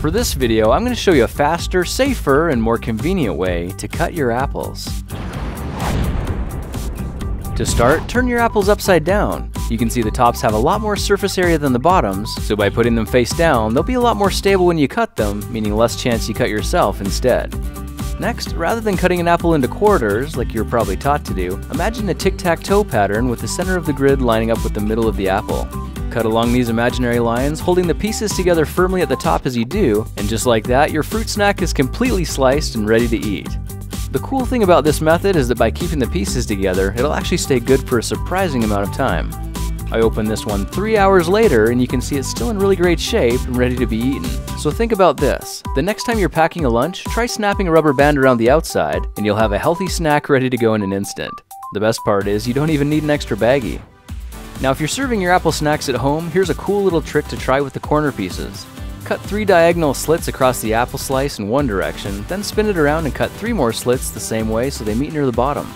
For this video, I'm going to show you a faster, safer, and more convenient way to cut your apples. To start, turn your apples upside down. You can see the tops have a lot more surface area than the bottoms, so by putting them face down, they'll be a lot more stable when you cut them, meaning less chance you cut yourself instead. Next, rather than cutting an apple into quarters, like you're probably taught to do, imagine a tic-tac-toe pattern with the center of the grid lining up with the middle of the apple. Cut along these imaginary lines, holding the pieces together firmly at the top as you do, and just like that, your fruit snack is completely sliced and ready to eat. The cool thing about this method is that by keeping the pieces together, it'll actually stay good for a surprising amount of time. I opened this one 3 hours later and you can see it's still in really great shape and ready to be eaten. So think about this. The next time you're packing a lunch, try snapping a rubber band around the outside and you'll have a healthy snack ready to go in an instant. The best part is you don't even need an extra baggie. Now if you're serving your apple snacks at home, here's a cool little trick to try with the corner pieces. Cut 3 diagonal slits across the apple slice in one direction, then spin it around and cut 3 more slits the same way so they meet near the bottom.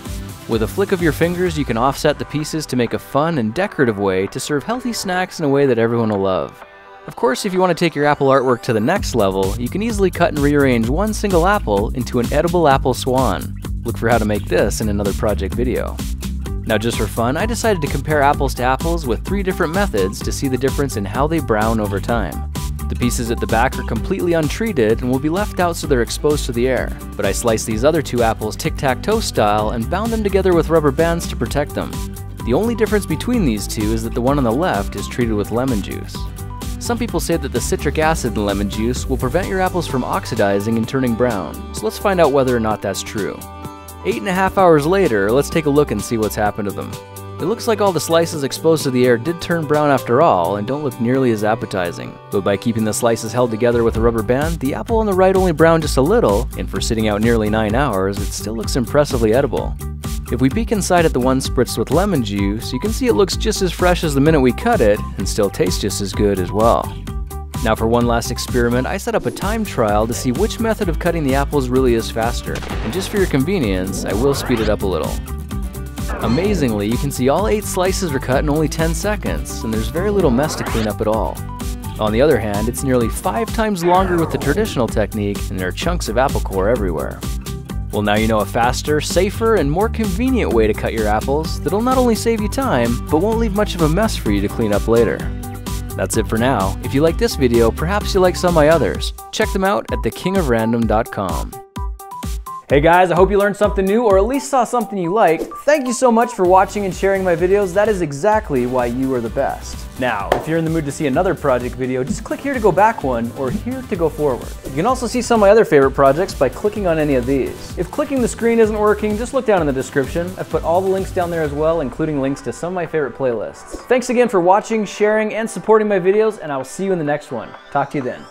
With a flick of your fingers, you can offset the pieces to make a fun and decorative way to serve healthy snacks in a way that everyone will love. Of course, if you want to take your apple artwork to the next level, you can easily cut and rearrange one single apple into an edible apple swan. Look for how to make this in another project video. Now just for fun, I decided to compare apples to apples with 3 different methods to see the difference in how they brown over time. The pieces at the back are completely untreated and will be left out so they're exposed to the air, but I sliced these other 2 apples tic-tac-toe style and bound them together with rubber bands to protect them. The only difference between these 2 is that the one on the left is treated with lemon juice. Some people say that the citric acid in lemon juice will prevent your apples from oxidizing and turning brown, so let's find out whether or not that's true. 8.5 hours later, let's take a look and see what's happened to them. It looks like all the slices exposed to the air did turn brown after all and don't look nearly as appetizing. But by keeping the slices held together with a rubber band, the apple on the right only browned just a little, and for sitting out nearly 9 hours, it still looks impressively edible. If we peek inside at the one spritzed with lemon juice, you can see it looks just as fresh as the minute we cut it, and still tastes just as good as well. Now for one last experiment, I set up a time trial to see which method of cutting the apples really is faster, and just for your convenience, I will speed it up a little. Amazingly, you can see all 8 slices are cut in only 10 seconds, and there's very little mess to clean up at all. On the other hand, it's nearly 5 times longer with the traditional technique, and there are chunks of apple core everywhere. Well, now you know a faster, safer, and more convenient way to cut your apples that'll not only save you time, but won't leave much of a mess for you to clean up later. That's it for now. If you like this video, perhaps you'll like some of my others. Check them out at thekingofrandom.com. Hey guys, I hope you learned something new or at least saw something you liked. Thank you so much for watching and sharing my videos. That is exactly why you are the best. Now, if you're in the mood to see another project video, just click here to go back one or here to go forward. You can also see some of my other favorite projects by clicking on any of these. If clicking the screen isn't working, just look down in the description. I've put all the links down there as well, including links to some of my favorite playlists. Thanks again for watching, sharing, and supporting my videos, and I will see you in the next one. Talk to you then.